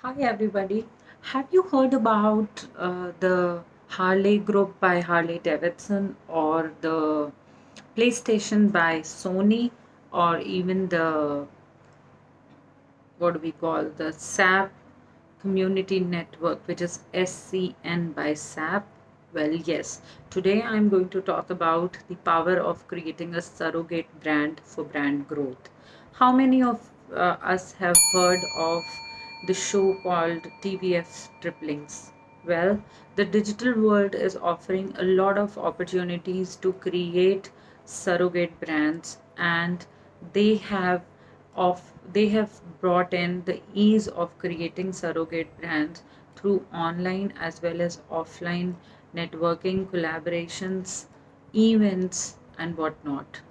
Hi everybody. Have you heard about the Harley group by Harley Davidson or the PlayStation by Sony or even the what do we call the SAP Community Network, which is SCN by SAP? Well, yes. Today I'm going to talk about the power of creating a surrogate brand for brand growth. How many of us have heard of the show called TVF Triplings? Well, the digital world is offering a lot of opportunities to create surrogate brands, and they have they have brought in the ease of creating surrogate brands through online as well as offline networking, collaborations, events, and whatnot.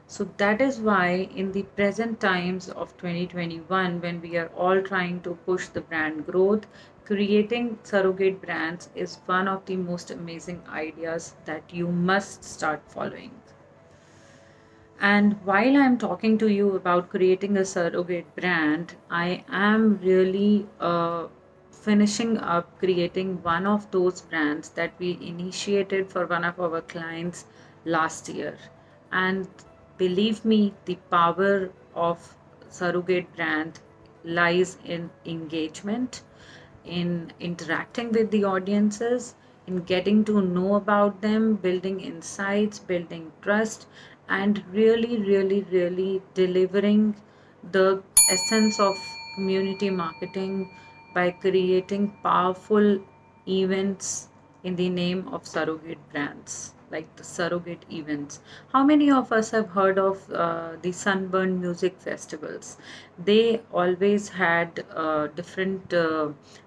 So that is why in the present times of 2021, when we are all trying to push the brand growth, creating surrogate brands is one of the most amazing ideas that you must start following. And while I'm talking to you about creating a surrogate brand, I am really finishing up creating one of those brands that we initiated for one of our clients last year. And believe me, the power of surrogate brand lies in engagement, in interacting with the audiences, in getting to know about them, building insights, building trust, and really, really, really delivering the essence of community marketing by creating powerful events in the name of surrogate brands, like the surrogate events. How many of us have heard of the Sunburn music festivals? They always had different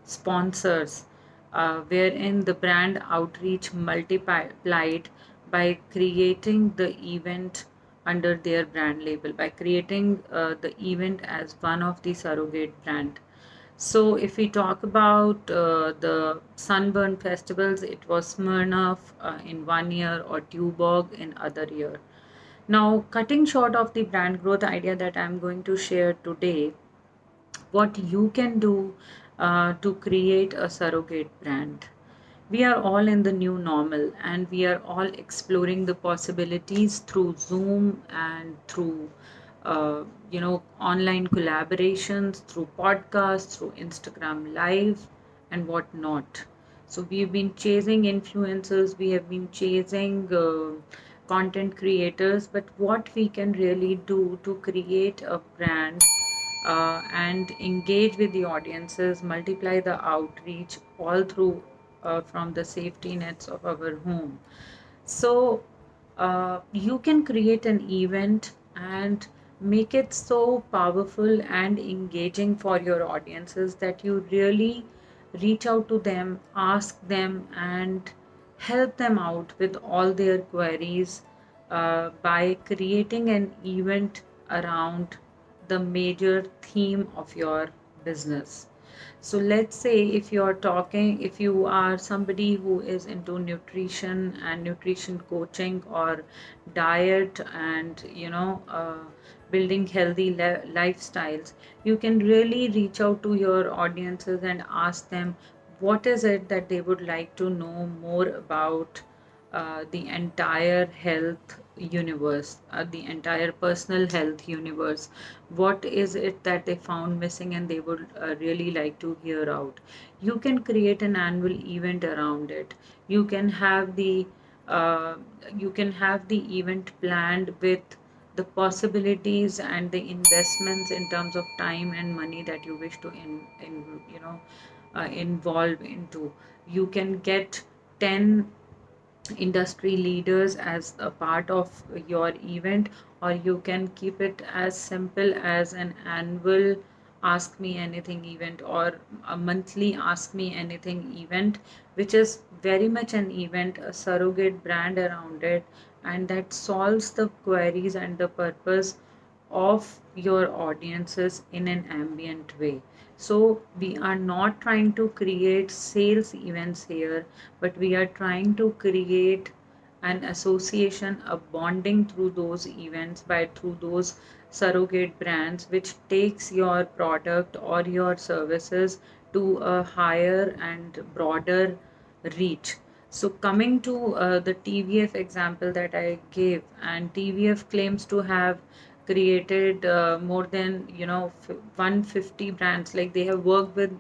sponsors, wherein the brand outreach multiplied by creating the event under their brand label, by creating the event as one of the surrogate brand. So if we talk about the Sunburn festivals, it was Smirnoff in one year or Tuborg in other year. Now, cutting short of the brand growth idea that I'm going to share today, what you can do to create a surrogate brand. We are all in the new normal and we are all exploring the possibilities through Zoom and through online collaborations, through podcasts, through Instagram Live, and whatnot. So we've been chasing influencers, we have been chasing content creators, but what we can really do to create a brand and engage with the audiences, multiply the outreach all through from the safety nets of our home. So you can create an event and make it so powerful and engaging for your audiences that you really reach out to them, ask them, and help them out with all their queries by creating an event around the major theme of your business. So let's say if you are somebody who is into nutrition and nutrition coaching or diet and building healthy lifestyles, you can really reach out to your audiences and ask them what is it that they would like to know more about the entire health universe, the entire personal health universe. What is it that they found missing and they would really like to hear out? You can create an annual event around it. You can have the uh, you can have the event planned with the possibilities and the investments in terms of time and money that you wish to involve into. You can get 10 industry leaders as a part of your event, or you can keep it as simple as an annual ask me anything event or a monthly ask me anything event, which is very much an event, a surrogate brand around it, and that solves the queries and the purpose of your audiences in an ambient way. So, we are not trying to create sales events here, but we are trying to create an association, a bonding through those events by through those surrogate brands, which takes your product or your services to a higher and broader reach. So coming to the TVF example that I gave, and TVF claims to have created more than 150 brands. Like they have worked with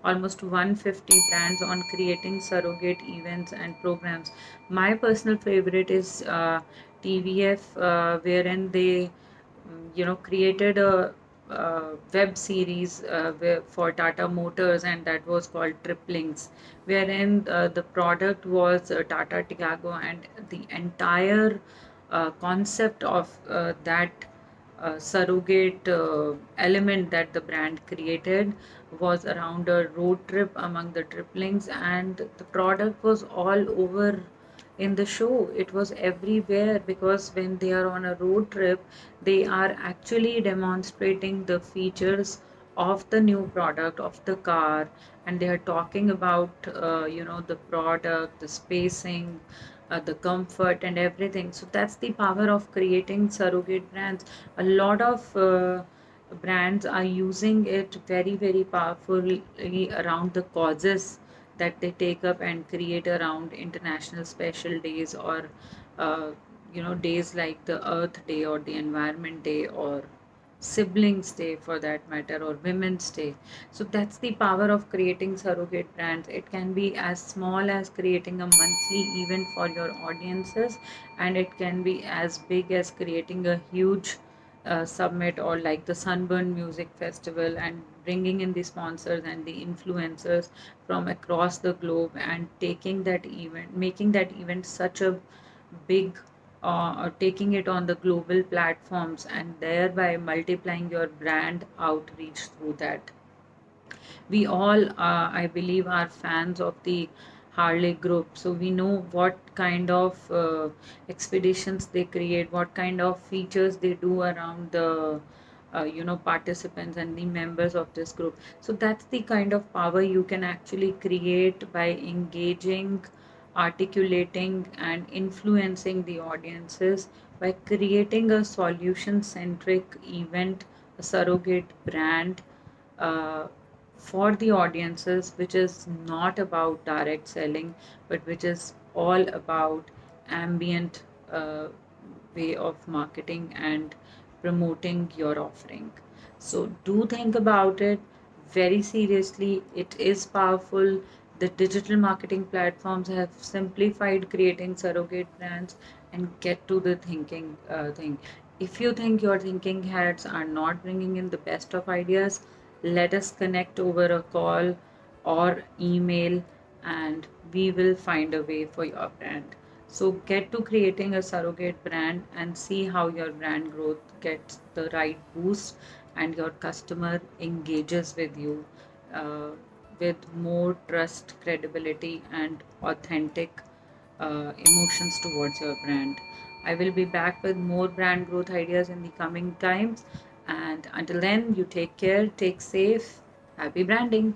almost 150 brands on creating surrogate events and programs. My personal favorite is TVF, wherein they created a web series for Tata Motors, and that was called Triplings, wherein the product was Tata Tiago, and the entire concept of that surrogate element that the brand created was around a road trip among the triplings, and the product was all over in the show. It was everywhere because when they are on a road trip, they are actually demonstrating the features of the new product of the car, and they are talking about the product, the spacing, the comfort and everything. So that's the power of creating surrogate brands. A lot of brands are using it very, very powerfully around the causes that they take up and create around international special days, or uh, days like the Earth Day or the Environment Day or Siblings Day for that matter, or Women's Day. So that's the power of creating surrogate brands. It can be as small as creating a monthly event for your audiences, and it can be as big as creating a huge summit, or like the Sunburn Music Festival, and bringing in the sponsors and the influencers from across the globe, and taking that event, making that event such a big, or taking it on the global platforms, and thereby multiplying your brand outreach through that. We all, I believe, are fans of the Harley group, so we know what kind of expeditions they create, what kind of features they do around the participants and the members of this group. So that's the kind of power you can actually create by engaging, articulating and influencing the audiences, by creating a solution centric event, a surrogate brand uh, for the audiences, which is not about direct selling, but which is all about ambient way of marketing and promoting your offering. So do think about it very seriously. It is powerful. The digital marketing platforms have simplified creating surrogate brands, and get to the thinking thing. If you think your thinking hats are not bringing in the best of ideas, let us connect over a call or email, and we will find a way for your brand. So get to creating a surrogate brand and see how your brand growth gets the right boost, and your customer engages with you uh, with more trust, credibility, and authentic emotions towards your brand. I will be back with more brand growth ideas in the coming times. And until then, you take care, take safe, happy branding.